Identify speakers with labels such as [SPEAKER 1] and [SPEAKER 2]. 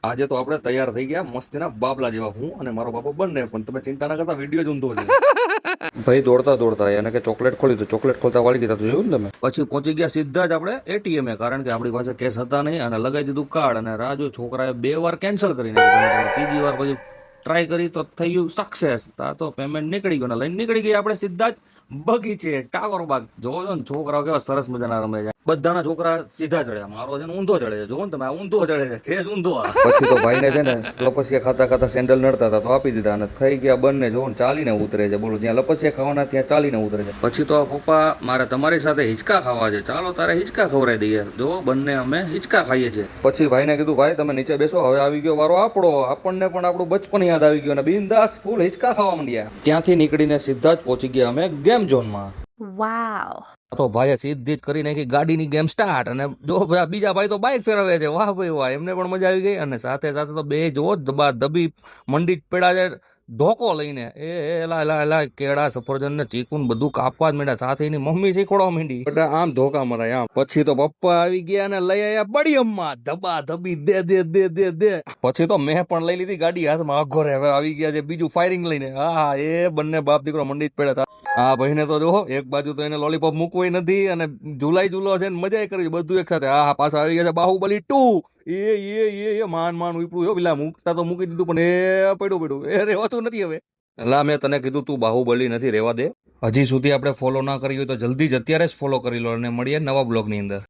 [SPEAKER 1] આજે તો આપણે તૈયાર થઈ ગયા મસ્તીના બાબલા જેવા, હું અને મારો બાપો બંને. પણ તમે ચિંતા ના કરતા, વિડીયો જ ઊંધો છે. ભાઈ દોડતા દોડતા એને કે ચોકલેટ ખોલી, તો ચોકલેટ ખોલતા વાળી ગયા, તો જોયું ને તમે. પછી પહોંચી ગયા સીધા જ આપણે એટીએમ, કારણ કે આપણી પાસે કેશ હતા નહીં, અને લગાવી દીધું કાર્ડ. અને રાજુ છોકરાએ 2 વાર કેન્સલ કરી નાખ્યું. ત્રીજી વાર પછી ટ્રાય કરી તો થઈ ગયું સક્સેસ. તા તો પેમેન્ટ નીકળી ગયું, લઈને નીકળી ગઈ આપણે સીધા જ બગીચે, ટાવર બાગ. જોવો છો ને છોકરાઓ કેવા સરસ મજાના રમે છે. બધાના છોકરા સીધા ચડ્યા, મારો છે ને ઊંધો ચડે છે. જોવો ને તમે, આ ઊંધો ચડે છે જ ઊંધો. પછી તો ભાઈને છે ને લપસિયા ખાતા ખાતા સેન્ડલ નડતા હતા, તો આપી દીધા, અને થઈ ગયા બંને. જોવો ને ચાલીને ઉતરે છે. બોલો, જ્યાં લપસિયા ખાવાના ત્યાં ચાલીને ઉતરે છે. પછી તો પપ્પા, મારે તમારી સાથે હિંચકા ખાવા છે, ચાલો તારે હિંચકા ખવડાવી દઈએ. જો બંને અમે હિંચકા ખાઈએ છીએ. પછી ભાઈને કીધું, ભાઈ તમે નીચે બેસો, હવે આવી ગયો વારો આપણો. આપણને પણ આપણું બચપન યાદ આવી ગયું, અને બિંદાસ ફૂલ હિંચકા ખાવા માંડ્યા. ત્યાંથી નીકળીને સીધા જ પહોંચી ગયા અમે ગેમ ઝોનમાં.
[SPEAKER 2] વાવ.
[SPEAKER 1] તો ભાઈએ સીધી જ કરી નાખી ગાડીની ગેમ સ્ટાર્ટ. અને જો બીજા ભાઈ તો બાઇક ફેરવે છે. વાહ ભાઈ વાહ, એમને પણ મજા આવી ગઈ. અને સાથે સાથે તો બે જો દબા દબી મંડી જ પેડા છે ધોકો લઈને. લા લા લા કેળા સફરજન ને ચીકુન બધું કાપવા જ માંડ્યા. સાથે એની મમ્મી શીખવાડવા માંડી, બધા આમ ધોકા મરાય આમ. પછી તો પપ્પા આવી ગયા અને લઈ આવ્યા બળિયમમાં ધબા ધબી દે દે દે દે દે. પછી તો મેં પણ લઈ લીધી ગાડી હાથમાં. અઘોરે હવે આવી ગયા છે બીજું ફાયરિંગ લઈને. હા, એ બંને બાપ દીકરો મંડી જ પડ્યા હતા. આ ભાઈને તો જો એક બાજુ તો એને લોલીપોપ મૂકવું નથી, અને ઝુલાઈ ઝૂલો છે, મજા કરી બધું એક સાથે. હા, પાછા આવી ગયા છે બાહુબલી 2. એ માન માન ઉપડું જો, પેલા મૂકતા તો મૂકી દીધું, પણ એ પડ્યું એ રેવાતું નથી હવે. એટલે મેં તને કીધું તું બાહુબલી નથી, રેવા દે. હજી સુધી આપણે ફોલો ના કરી હોય તો જલ્દી જ અત્યારે જ ફોલો કરી લો, અને મળીએ નવા બ્લોગની અંદર.